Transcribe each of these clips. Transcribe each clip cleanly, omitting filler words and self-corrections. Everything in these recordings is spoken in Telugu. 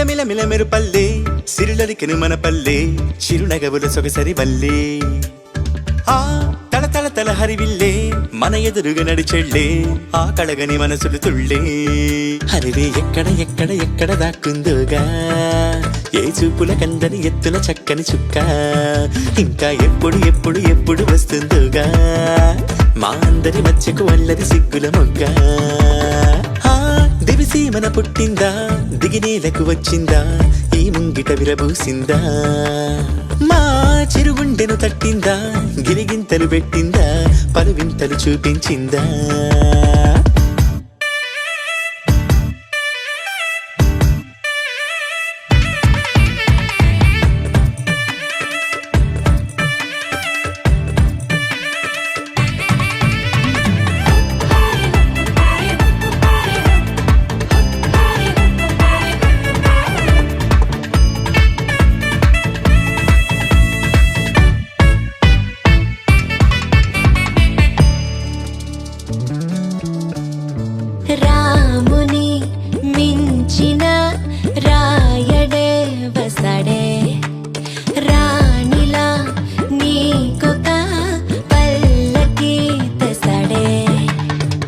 మిలమిల మిలమెరు పల్లె సిరులలికెను మన పల్లె చిరునగవుల సొగసరి వల్లే ఆ తల తల తల హరివిల్లే మన ఎదురుగా నడిచెళ్ళే ఆ కళగని మనసులు తుళ్ళే హరివే ఎక్కడ ఎక్కడ ఎక్కడ దాక్కుందోగా ఏ చూపుల కందని ఎత్తుల చక్కని చుక్క ఇంకా ఎప్పుడు ఎప్పుడు ఎప్పుడు వస్తుందోగా మా అందరి మధ్యకు వల్లది సిగ్గుల మొగ్గ దివిసి మన పుట్టిందా దిగినేలకు వచ్చిందా ఈ ముంగిట విరబూసిందా మా చిరుగుండెను తట్టిందా గిరిగింతలు పెట్టిందా పలువింతలు చూపించిందా రాముని మించిన రాయడే వసడే రాణిలా నీకొక పల్లకి తెసడే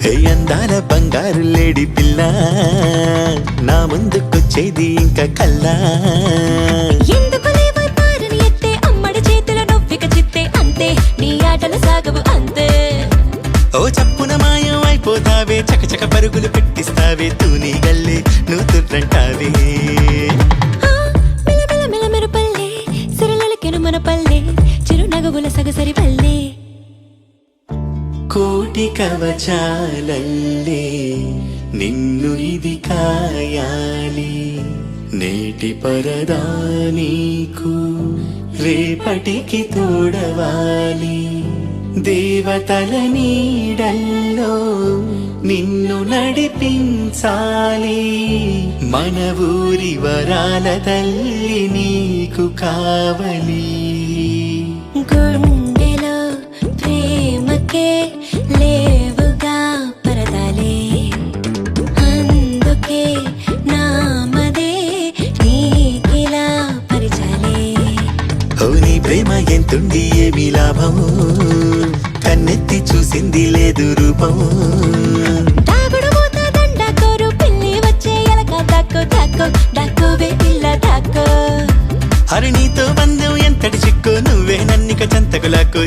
హే అందాల బంగారు లేడి పిల్ల నా ముందుకొచ్చేది ఇంకా కల్లా ఎందుకు లేవై పారని ఎత్తే అమ్మడి చేతుల నొవ్విక చిత్తే అంతే నీ ఆటలు సాగవు అంతే ఓ చప్పున మాయం అయిపోతావే చకచక పరుగులు పెట్టిస్తావే తూనీ గల్లే నువ్వు తుర్రంటావే మిలమిల మిలమెరు పల్లె సిరులలికెను మన పల్లె చిరునగవుల సగసరి పల్లె కోటి కవచాలల్లే నిన్ను ఇది కాయాలి నేటి పరదా నీకు రేపటికి తోడవాలి దేవతల నీడల్లో నిన్ను నడిపించాలి మన ఊరి వరాల తల్లి నీకు కావలి గుండెలో ప్రేమకే లేవుగా పరదాలే అందుకే నామదే నీకిలా పరిచాలే ఓ నీ ప్రేమ ఎంతుండి ఏమి లాభము కన్నెత్తి చూసింది లేదు రూపము దాగుడు మూత దండ కోరు పిల్లి వచ్చే ఎలక దాక్కో దాక్కో దాక్కోవే పిల్ల దాక్కో హరిణితో బంధం ఎంతటి చిక్కు నువ్వే నన్నిక చెంతకులాకు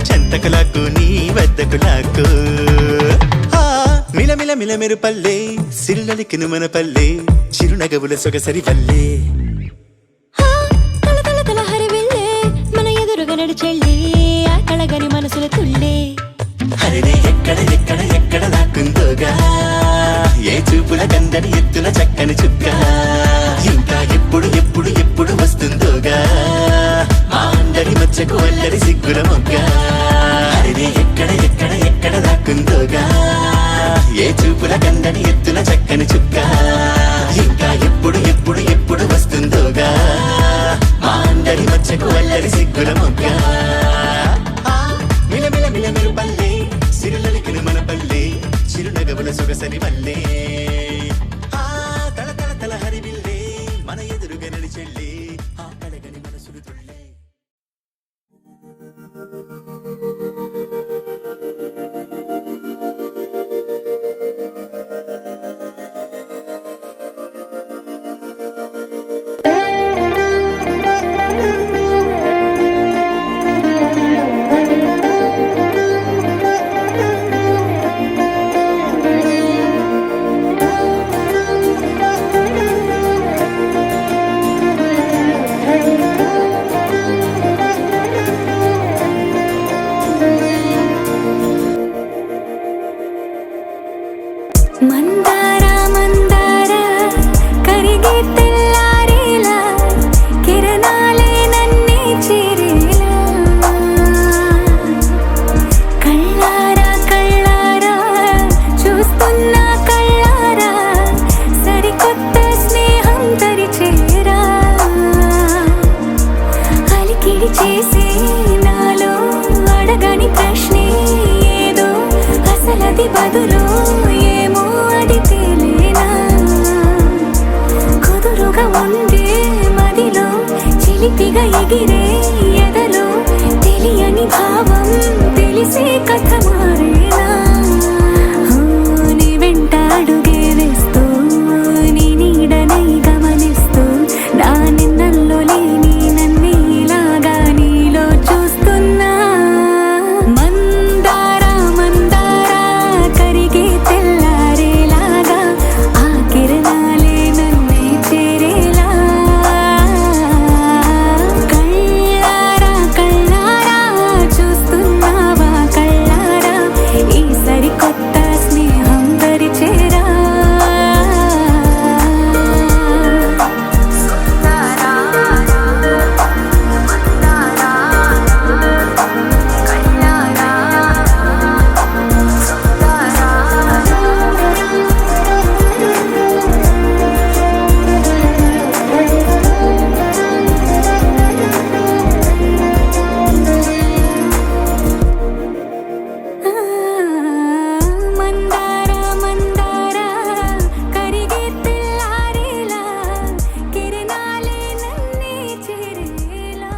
నీ వద్దకులాకు మిలమిల మిలమెరు పల్లె సిరులలికెను మన పల్లె చిరునగవుల సొగసరి వల్లే తల తల తల హరివిల్లే మన ఎదురుగా నడిచెళ్ళి ఆ కళగని మనసుల తుళ్ళే హరివే ఎక్కడ ఎక్కడ ఎక్కడ దాక్కుందోగా ఏ చూపుల కందని ఎత్తుల చక్కని చుక్క ఇంకా ఎప్పుడు ఎప్పుడు ఎప్పుడు వస్తుందోగా మా అందరి మధ్యకు వల్లరి సిగ్గుల మొగ్గ హరివే ఎక్కడ ఎక్కడ ఎక్కడ దాక్కుందోగా ఏ చూపుల కందని ఎత్తుల చక్కని చుక్క ఇంకా ఎప్పుడు ఎప్పుడు ఎప్పుడు వస్తుందోగా మా అందరి మధ్యకు వల్లరి సిగ్గుల మొగ్గ మిలమిల మిలమెరు పల్లె సిరులలికెను మన పల్లె చిరునగవుల సొగసరి వల్లే తల తల తల హరివిల్లే మన ఎదురుగా నడిచెళ్ళే ఆ కళగని మనసులు తుళ్ళే మందార మందార కరిగే తెల్లారేలా కిరణాలే నన్నే చేరేలా కళ్ళారా కళ్ళారా చూస్తున్నా కళ్ళారా సరికొత్త స్నేహం తరిచేరా అలికిడి చేసే నాలో అడగని ప్రశ్నే ఏదో అసలది బదులు ఏమో అది తేలేనా కుదురుగా ఉండే ఎగిరే ఎదలో తెలియని భావం తెలిసే కథ మారేలా నీ వెంట అడుగే వేస్తూ నీ నీడనై గమనిస్తూ నా నిన్నల్లో లేని నన్నే ఇలాగా నీలో చూస్తున్నా మందారా మందారా కరిగే తెల్లారేలాగా ఆ కిరణాలే నన్నే చేరేలా కళ్ళారా కళ్ళారా చూస్తున్నావా కళ్ళారా ఈ సరికొత్త స్నేహం పరిచేరా మందారా మందారా కరిగే తెల్లారేలా కిరణాలే నన్నే చేరేలా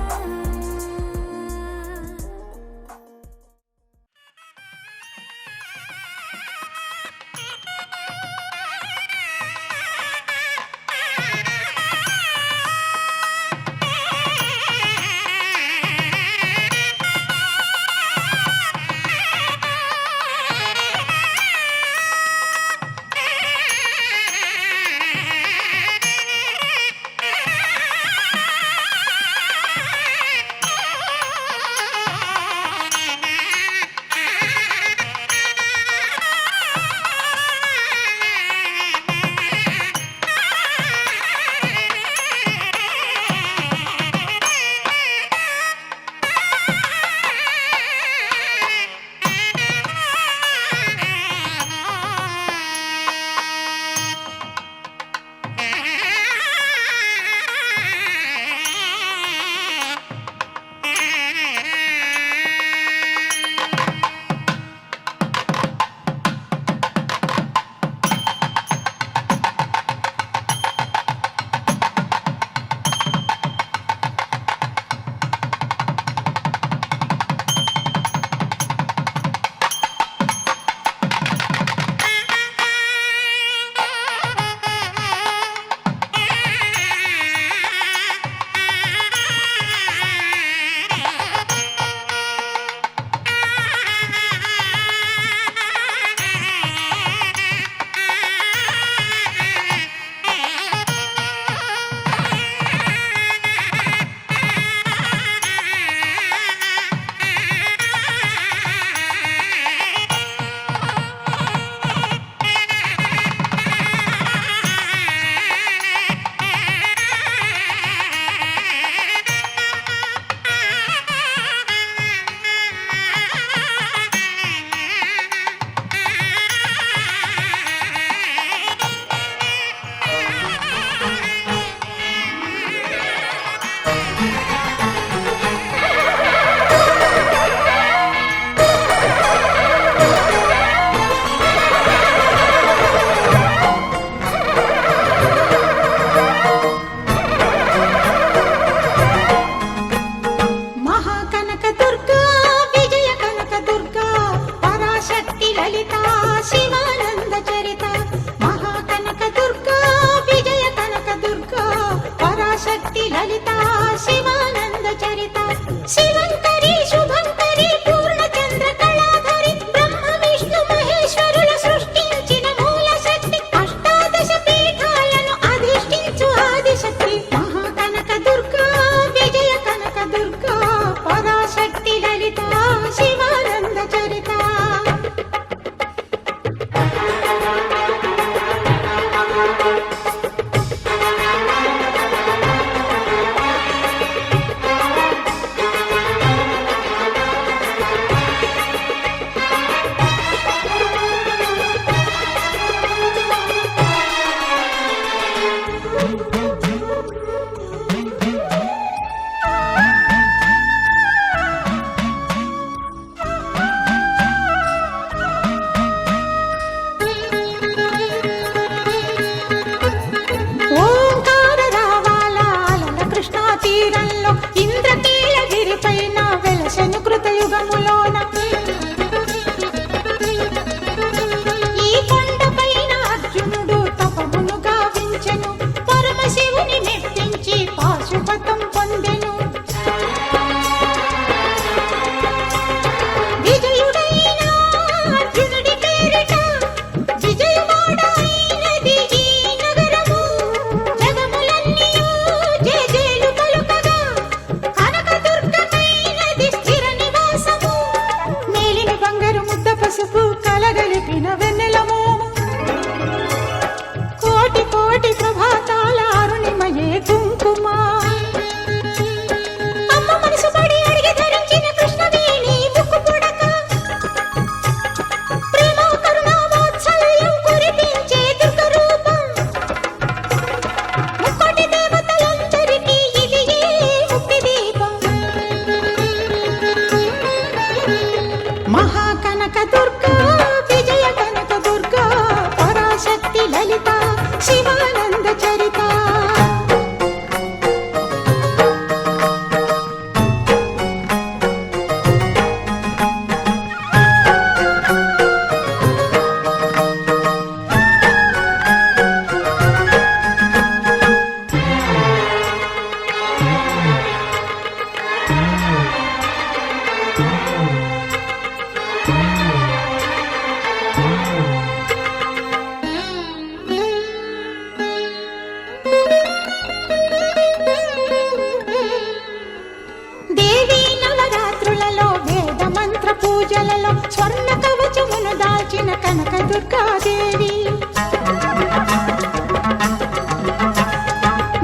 స్వర్ణ కవచమును దాల్చిన కనక దుర్గాదేవి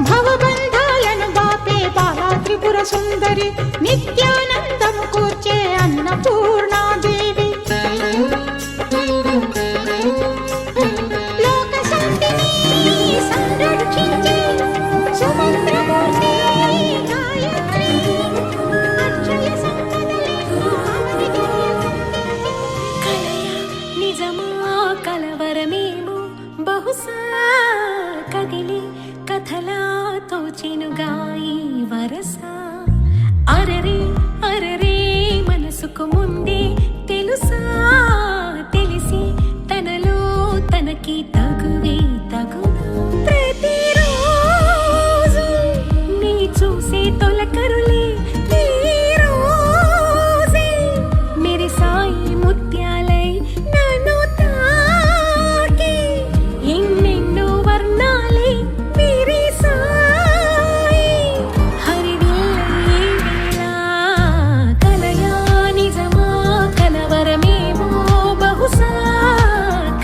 భవబంధాలను బాపే బాలా త్రిపుర సుందరి నిత్యానందము కూర్చే అన్నపూర్ణాదేవి లోక శాంతిని సంరక్షించే సుమంత్రమూర్తి గాయత్రి అక్షయ సంపదలే కలయ నిజమా కలవరమేమో బహుశా కదిలి కథలా తోచెనుగా ఈ వరస అరరే అరరే మనసుకు ముందే తెలుసా తెలిసి తనలో తనకి తగువే తగునా ప్రతిరోజు నీ చూసే తొలకరులే ఈ రోజే మెరిసాయి ముత్యాలై నన్ను తాకి ఎన్నెన్నో వర్ణాలే విరిసాయి హరివిల్లై వేళ కలయా నిజమా కలవరమేమో బహుశా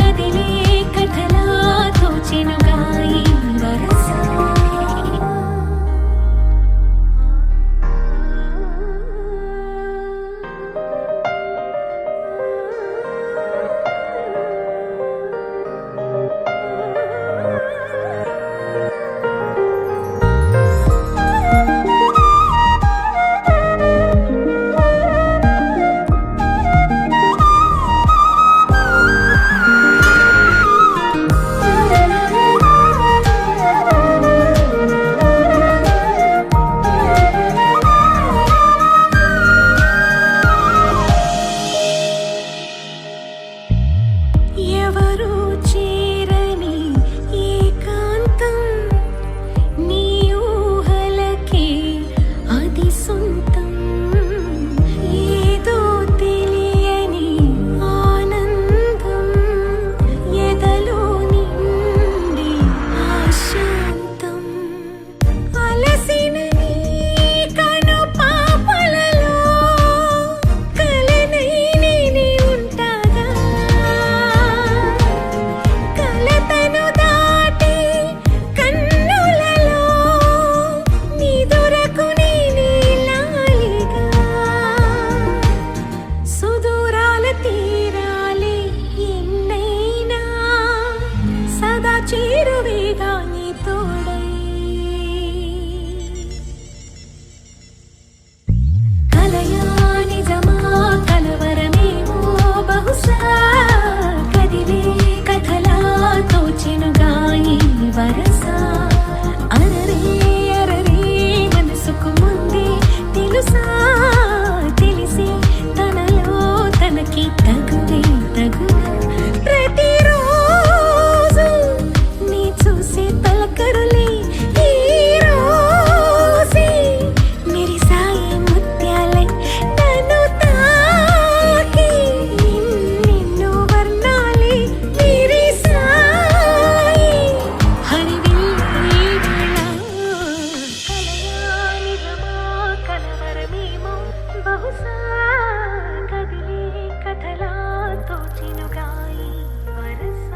కదిలే కథలా తోచెనుగా ఈ వరస ఎవరు చేరని ఏకాంతం నీ ఊహలకే అది సొంతం ఏదో తెలియని ఆనందం ఎదలో నిండి ఆశాంతం అలసిన నీ కను పాపలలో కలనై నేనే ఉంటాగా కలతను దాటి కన్నులలో నిదురకు నేనే లాలిగా సుదూరాల తీరాలే ఎన్నైనా సదా చేరువేగా నీ తోడై కలయా నిజమా కలవరమేమో బహుశా కదిలే కథలా తోచెనుగా ఈ వరస అరరే అరరే మనసుకు ముందే తెలుసా తెలిసి తనలో తనకి తగువే తగునా ప్రతిరోజు నీ చూసే పలకరులే ఈ రోజే మెరిసాయి ముత్యాలై నన్ను తాకి ఎన్నెన్నో వర్ణాలే విరిసాయి హరివిల్లై వేళ కలయా నిజమా కలవరమేమో బహుశా కదిలే కథలా తోచెనుగా ఈ వరస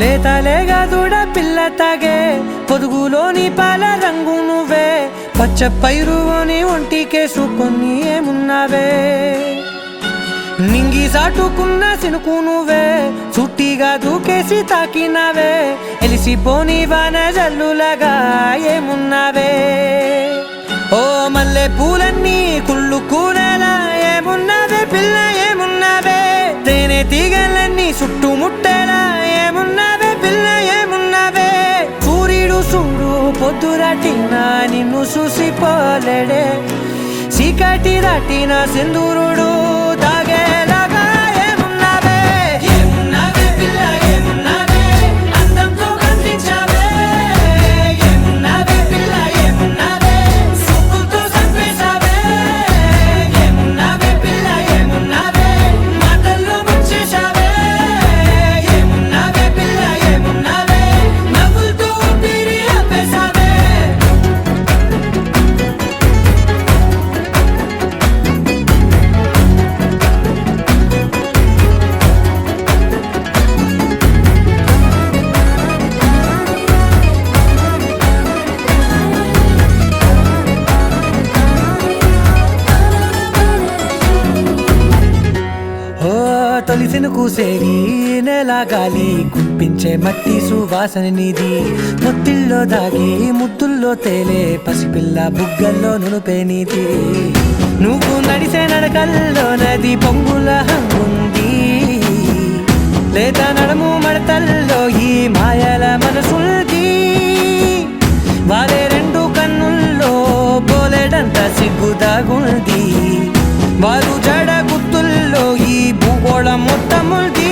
లేతలేగా దూడ పిల్ల తాగే పొదుగులోని పాల రంగు నువ్వే పచ్చ పైరుని ఒంటికేసుకొని ఏమున్నావే నింగి సాటుకున్న సినుకు నువ్వే చుట్టిగా దూకేసి తాకినావే ఎలిసిపోని వాన జల్లులగా ఏమున్నావే ఓ మల్లె పూలన్నీ కుళ్ళు కూరలా ఏమున్నావే పిల్ల ఏమున్నావే తేనె తీగలన్నీ చుట్టుముట్టేలా ఏమున్నావే పిల్ల ఏమున్నావే సూర్యుడు చూడు పొద్దురాటిన నిన్ను చూసిపోలేడే చీకటి దాటిన సింధూరుడు తాగేలాగా ఏమున్నావే ఏమున్నావే పిల్ల తొలిసిన కూసేరి నేల గాలి కుప్పించే మట్టి సువాసన నిధి ముత్తిల్లో దాగి ముత్తుల్లో తేలే పసిపిల్ల బుగ్గల్లో నునుపే నీతి నువ్వు నడిసే నడకల్లో నది పొంగుల హంగుంది లేదా నడుము మడతల్లో ఈ మాయల మనసుల్ది వారే రెండు కన్నుల్లో పోలేడంత సిగ్గుదాగుంది వారు జడ గుత్తుల్లో ఈ భూగోళం మొత్తముల్ది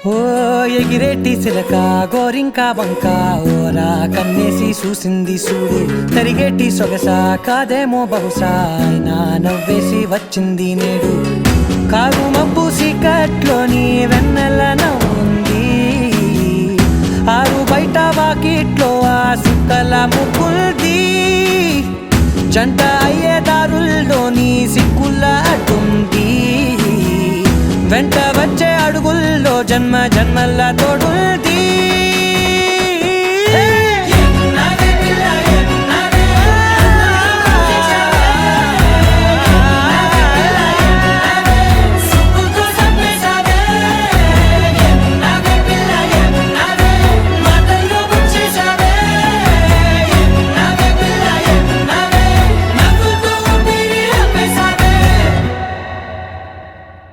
ఓ ఎగిరేటి సిలక గోరింక వంక ఓరా కన్నేసి చూసింది చూడు తరిగేటి సొగస కాదేమో బహుశా అయినా నవ్వేసి వచ్చింది నేడు కారు మబ్బు సీకట్లోని వెన్నెల నవ్వుంది ఆరు బయట వాకిట్లో ఆ సుక్కల ముగ్గుల్ది జంట అయ్యే దారుల్లోని సిక్కుల అడ్డుంది వెంట వచ్చే అడుగుల్లో జన్మ జన్మల్ల తోడుల్ది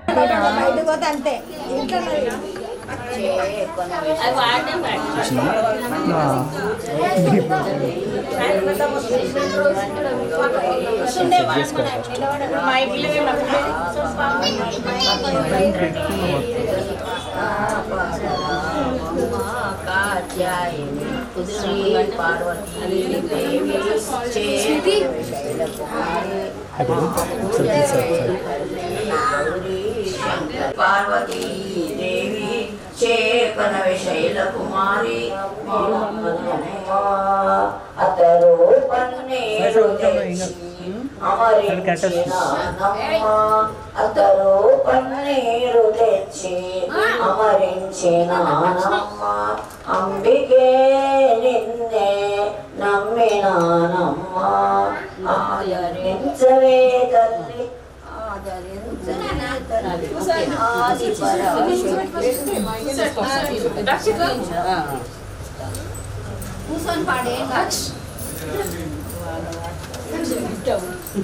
బయటకు పోతే అంతే ఇంట్లో పార్వతీ దేవి చేకన విశైల కుమారి అతరు పన్నేరు అతరు పన్నీరు తెచ్చి అమరించిన అంబికే నిన్నే నమ్మినానమ్మ ఆదరించవే తల్లి కూర్చొని పాడే